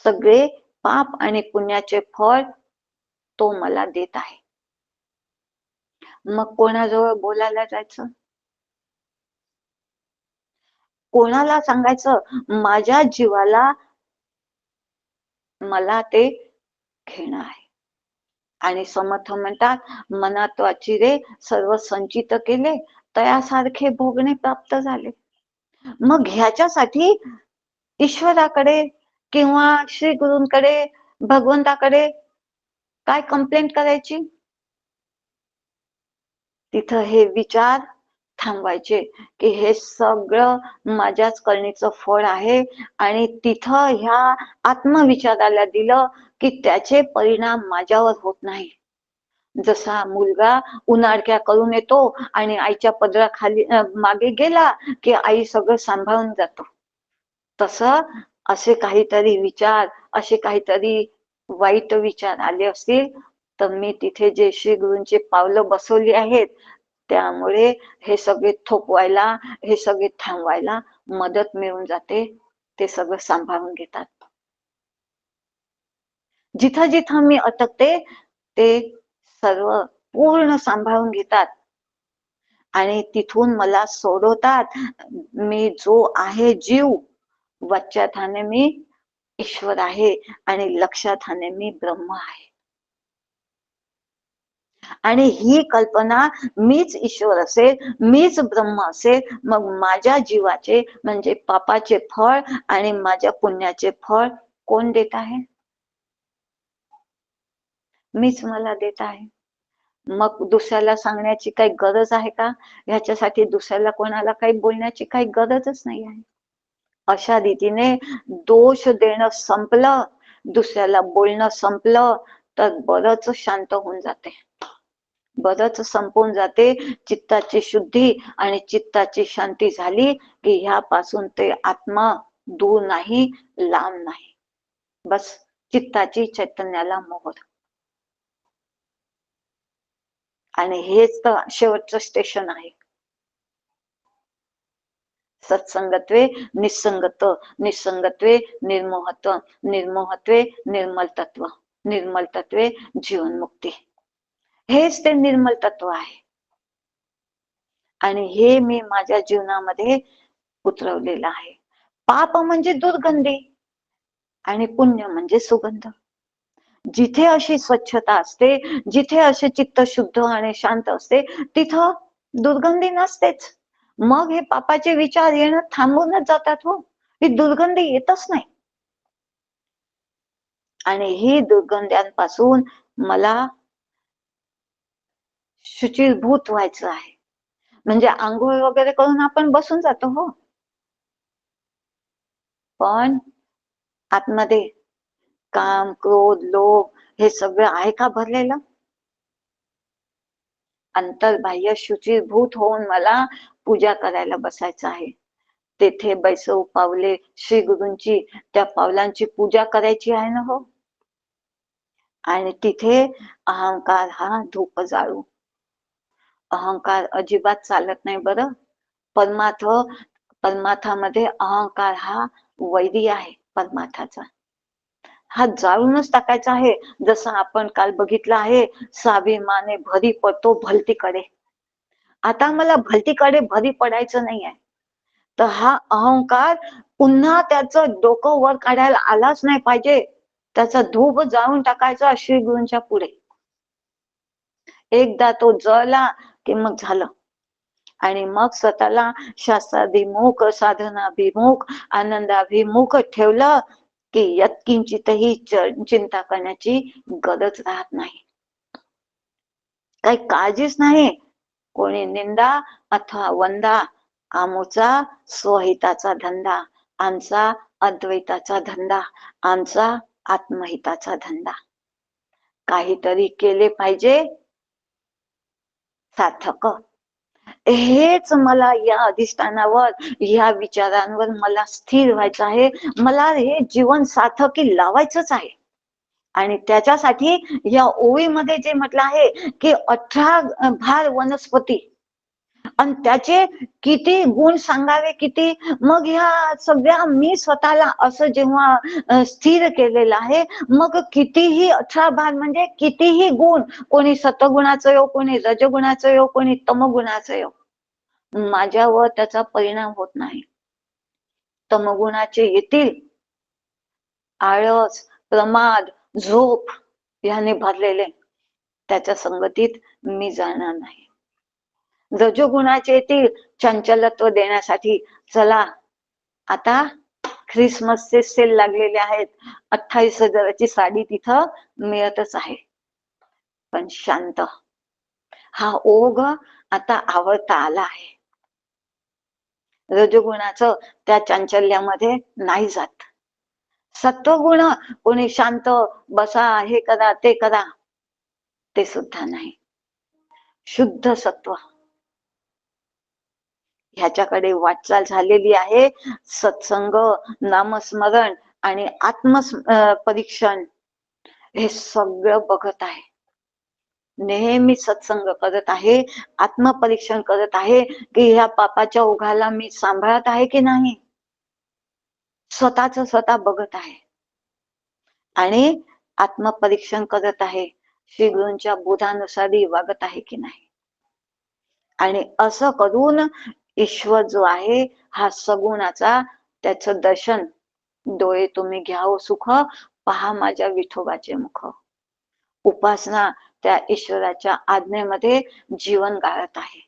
सगळे पाप आणि पुण्याचे फळ तो मला देत आहे. मग कोणाजवळ बोलायला जायचं? कोणाला सांगायचं माझ्या जीवाला मला ते घेणं आहे? आणि समर्थ म्हणतात मनात रे सर्व संचित केले तयासारखे भोगणे प्राप्त झाले. मग ह्याच्यासाठी ईश्वराकडे किंवा श्री गुरूंकडे भगवंताकडे काय कंप्लेंट करायची? तिथं हे विचार थांबवायचे की हे सगळं माझ्याच करणीचं फळ आहे आणि तिथं ह्या आत्मविचाराला दिलं की त्याचे परिणाम माझ्यावर होत नाही. जसा मुलगा उन्हाळक्या करून येतो आणि आईच्या पदराखाली मागे गेला की आई सगळं सांभाळून जातो, तसं असे काहीतरी विचार, असे काहीतरी वाईट विचार आले असतील तर मी तिथे जे श्री गुरूंची पावलं बसवली आहेत त्यामुळे हे सगळे थोपवायला, हे सगळे थांबवायला मदत मिळून जाते. ते सगळं सांभाळून घेतात. जिथं जिथं मी अटकते ते सर्व पूर्ण सांभाळून घेतात आणि तिथून मला सोडवतात. मी जो आहे जीव, वच्याठाने मी ईश्वर आहे आणि लक्षाठाने मी ब्रह्म आहे. आणि ही कल्पना मीच ईश्वर असेल, मीच ब्रह्म असेल, मग माझ्या जीवाचे म्हणजे पापाचे फळ आणि माझ्या पुण्याचे फळ कोण देत आहे? मीच मला देत आहे. मग दुसऱ्याला सांगण्याची काही गरज आहे का? ह्याच्यासाठी दुसऱ्याला कोणाला काही बोलण्याची काही गरजच नाही आहे. अशा रीतीने दोष देणं संपलं, दुसऱ्याला बोलणं संपलं तर बरंच शांत होऊन जाते, बरंच संपून जाते. चित्ताची शुद्धी आणि चित्ताची शांती झाली की ह्यापासून ते आत्मा दूर नाही, लांब नाही. बस चित्ताची चैतन्याला मोहर. आणि हेच तर शेवटचं स्टेशन आहे. सत्संगत्वे निसंगत, निसंगत्वे निर्मोहत्व, निर्मोहत्वे निर्मल तत्व, निर्मल तत्वे जीवनमुक्ती. हेच ते निर्मल तत्व आहे आणि हे मी माझ्या जीवनामध्ये उतरवलेलं आहे. पाप म्हणजे दुर्गंधी आणि पुण्य म्हणजे सुगंध. जिथे अशी स्वच्छता असते, जिथे असे चित्त शुद्ध आणि शांत असते तिथं दुर्गंधी नसतेच. मग हे पापाचे विचार येणं थांबूनच जातात. हो, ही दुर्गंधी येतच नाही. आणि ही दुर्गंध्यांपासून मला शुचिर्भूत व्हायचं आहे. म्हणजे आंघोळ वगैरे करून आपण बसून जातो, हो, पण आतमध्ये काम, क्रोध, लोभ हे सगळं आहे का भरलेलं? अंतर्बाह्य शुचिर्भूत होऊन मला पूजा करायला बसायचं आहे. तेथे बैसव पावले श्री गुरूंची, त्या पावलांची पूजा करायची आहे ना. हो, आणि तिथे अहंकार हा धूप जाळू. अहंकार अजिबात चालत नाही बरं. परमार्थामध्ये अहंकार हा वैरी आहे परमार्थाचा. हा जाळूनच टाकायचा आहे. जसं आपण काल बघितलं आहे, स्वाभिमाने भरी पडतो भलतीकडे. आता मला भलतीकडे भरी पडायचं नाही आहे. तर हा अहंकार पुन्हा त्याचं डोकं वर काढायला आलाच नाही पाहिजे. त्याचा धूप जाळून टाकायचा श्री गुरूंच्या पुढे. एकदा तो जळला की मग झालं. आणि मग स्वतःला शास्त्राभिमुख, साधनाभिमुख, आनंदाभिमुख ठेवलं की यत्किंचितही चिंता करण्याची गरज राहत नाही. काही काळजीच नाही. कोणी निंदा अथवा वंदा, आमचा स्वहिताचा धंदा, आमचा अद्वैताचा धंदा, आमचा आत्महिताचा धंदा. काहीतरी केले पाहिजे सार्थक. हेच मला या अधिष्ठानावर, या विचारांवर मला स्थिर व्हायचं आहे. मला हे जीवन सार्थकी लावायचंच आहे. आणि त्याच्यासाठी या ओळीमध्ये जे म्हटलं आहे की 18 भार वनस्पती, आणि त्याचे किती गुण सांगावे, किती. मग ह्या सगळ्या मी स्वतःला असं जेव्हा स्थिर केलेलं आहे, मग कितीही 18 भार म्हणजे कितीही गुण, कोणी सत्वगुणाचं येऊ, कोणी रजगुणाचं येऊ, कोणी तमगुणाचं येऊ, माझ्यावर त्याचा परिणाम होत नाही. तमगुणाचे येतील, आळस, प्रमाद, झोप ह्याने भरलेले, त्याच्या संगतीत मी जाणार नाही. रजोगुणाचे येतील, चंचलत्व देण्यासाठी, चला आता ख्रिसमसचे सेल लागलेले आहेत, 28,000ची साडी तिथं मिळतच आहे. पण शांत, हा ओघ आता आवडता आला आहे. रजोगुणाचं त्या चांचल्यामध्ये नाही जात. सत्वगुण, कोणी शांत बसा, हे करा, ते करा, ते सुद्धा नाही. शुद्ध सत्व ह्याच्याकडे वाटचाल झालेली आहे. सत्संग, नामस्मरण आणि परीक्षण हे सगळं बघत आहे. नेहमी सत्संग करत आहे, आत्मपरीक्षण करत आहे की ह्या पापाच्या ओघाला मी सांभाळत आहे की नाही, स्वतः बघत आहे. आणि आत्मपरीक्षण करत आहे, श्री गुरूंच्या बोधानुसारी वागत आहे की नाही. आणि असं करून ईश्वर जो आहे हा सगुणाचा, त्याचं दर्शन, डोळे तुम्ही घ्याव सुख, पहा माझ्या विठोबाचे मुख. उपासना त्या ईश्वराच्या आज्ञेमध्ये जीवन गाळत आहे.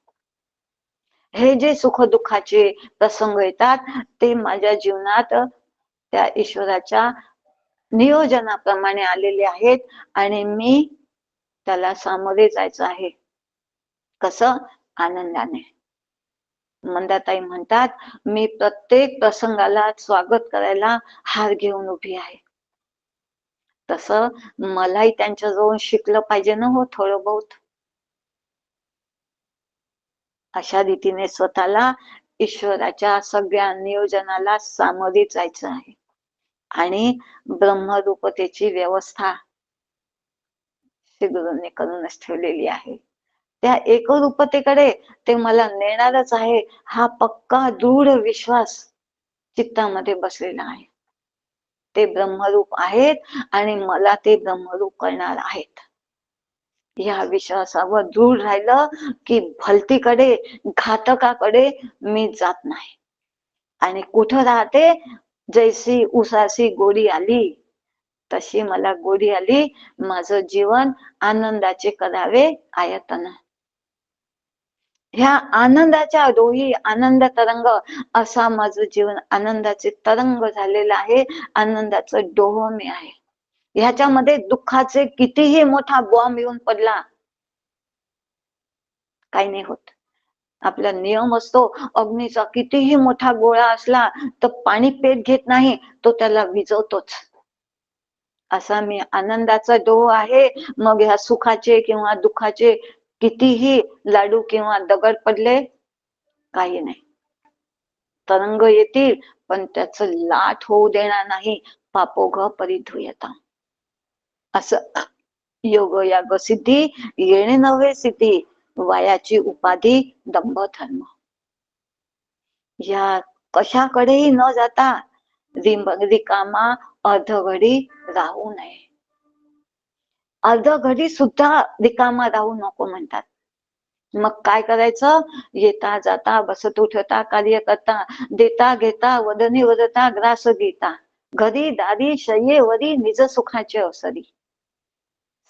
हे जे सुख दुःखाचे प्रसंग येतात ते माझ्या जीवनात त्या ईश्वराच्या नियोजनाप्रमाणे आलेले आहेत, आणि मी त्याला सामोरे जायचं आहे. कसं? आनंदाने. मंदाताई म्हणतात, मी प्रत्येक प्रसंगाला स्वागत करायला हार घेऊन उभी आहे. तसं मलाही त्यांच्याजवळ शिकलं पाहिजे ना हो, थोडं बहुत. अशा रीतीने स्वतःला ईश्वराच्या सगळ्या नियोजनाला सामोरे जायचं आहे. आणि ब्रह्मरूपतेची व्यवस्था श्री गुरूंनी करूनच ठेवलेली आहे. त्या एकरूपतेकडे ते मला नेणारच आहे, हा पक्का दृढ विश्वास चित्तामध्ये बसलेला आहे. ते ब्रह्मरूप आहेत आणि मला ते ब्रह्मरूप करणार आहेत. या विश्वासावर दृढ राहिलं की भलतीकडे, घातकाकडे मी जात नाही. आणि कुठं राहते? जैसी उसासी गोडी आली तशी मला गोडी आली, माझं जीवन आनंदाचे करावे आयतन. ह्या आनंदाच्या डोही, आनंद तरंग, असा माझं जीवन आनंदाचे तरंग झालेलं आहे, आनंदाचं डोह मी आहे. ह्याच्यामध्ये दुःखाचे कितीही मोठा बॉम्ब येऊन पडला, काही नाही होत. आपला नियम असतो, अग्नीचा कितीही मोठा गोळा असला तर पाणी पेट घेत नाही, तो त्याला विझवतोच. असा मी आनंदाचा डोह आहे. मग ह्या सुखाचे किंवा दुःखाचे कितीही लाडू किंवा दगड पडले, काही नाही. तरंग येतील पण त्याचं लाट होऊ देणार नाही. पापोघ परिधूयता, असं योग याग सिद्धी येणे नव्हे सिद्धी, वयाची उपाधी दंभ धर्म. या कशाकडेही न जाता रिकामा अर्धघडी राहू नये. अर्धघडी सुद्धा रिकामा राहू नको म्हणतात. मग काय करायचं? येता जाता, बसत उठता, कार्य करता, देता घेता, वदनी वदता, ग्रास घेता, घरी दारी शय्येवरी निज सुखाचे अवसरी,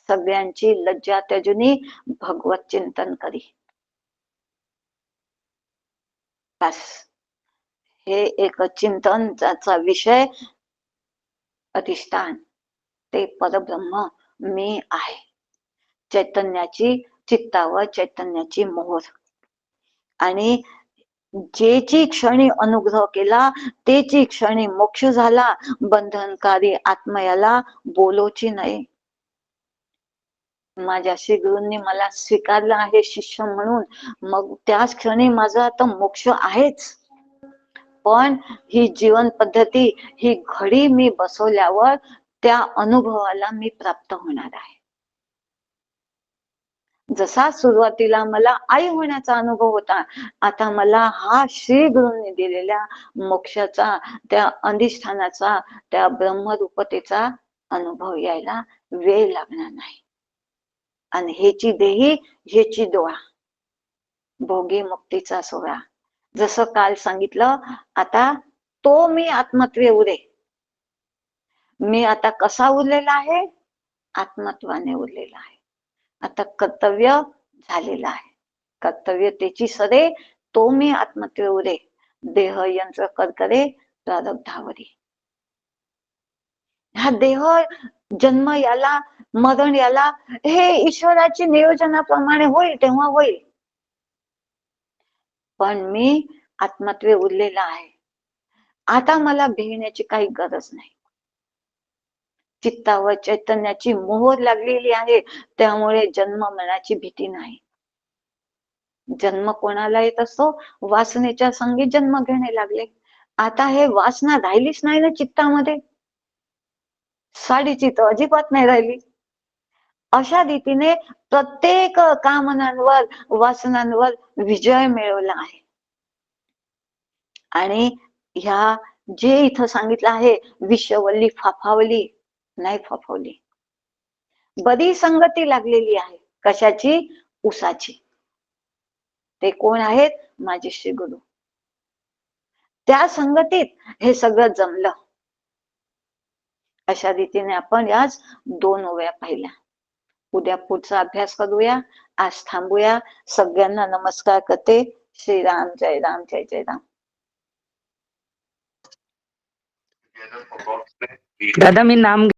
सगळ्यांची लज्जा त्यजुनी भगवत चिंतन करी. बस हे एक चिंतन, ज्याचा विषय अधिष्ठान ते परब्रह्म मी आहे. चैतन्याची, चित्तावर चैतन्याची मोहर. आणि जेची क्षणी अनुग्रह केला तेची क्षणी मोक्ष झाला. बंधनकारी आत्मयाला बोलोची नाही. माझ्या श्री गुरूंनी मला स्वीकारलं आहे शिष्य म्हणून, मग त्याच क्षणी माझा आता मोक्ष आहेच. पण ही जीवन पद्धती, ही घडी मी बसवल्यावर त्या अनुभवाला मी प्राप्त होणार आहे. जसा सुरुवातीला मला आई होण्याचा अनुभव होता, आता मला हा श्री गुरूंनी दिलेल्या मोक्षाचा, त्या अधिष्ठानाचा, त्या ब्रह्मरूपतेचा अनुभव यायला वेळ लागणार नाही. आणि हेची देही हेची डोळा, भोगी मुक्तीचा सोहळा. जसं काल सांगितलं, आता तो मी आत्मत्वे उरे. मी आता कसा उरलेला आहे? आत्मत्वाने उरलेला आहे. आता कर्तव्य झालेलं आहे. कर्तव्यतेची सरे तो मी आत्मत्वे उरे. देह यंत्र करकरे प्रारब्धावरी. हा देह जन्म याला, मरण याला, हे ईश्वराची नियोजनाप्रमाणे होईल तेव्हा होईल. पण मी आत्मत्वे उरलेला आहे. आता मला भिण्याची काही गरज नाही. चित्तावर चैतन्याची मोहर लागलेली आहे, त्यामुळे जन्म मरणाची भीती नाही. जन्म कोणाला येत असतो? वासनेच्या संगी जन्म घेणे लागले. आता हे वासना राहिलीच नाही ना चित्तामध्ये. साडीची तर अजिबात नाही राहिली. अशा रीतीने प्रत्येक कामनांवर, वासनांवर विजय मिळवला आहे. आणि ह्या जे इथं सांगितलं आहे, विश्ववल्ली फाफावली नाही फाफवली. बरी संगती लागलेली आहे. कशाची? उसाची. ते कोण आहेत? माझे श्री गुरु. त्या संगतीत हे सगळं जमलं. अशा रीतीने आपण आज 2 ओव्या पाहिल्या. उद्या पुढचा अभ्यास करूया. आज थांबूया. सगळ्यांना नमस्कार करते. श्रीराम, जय राम, जय जय राम. दादा मी नाम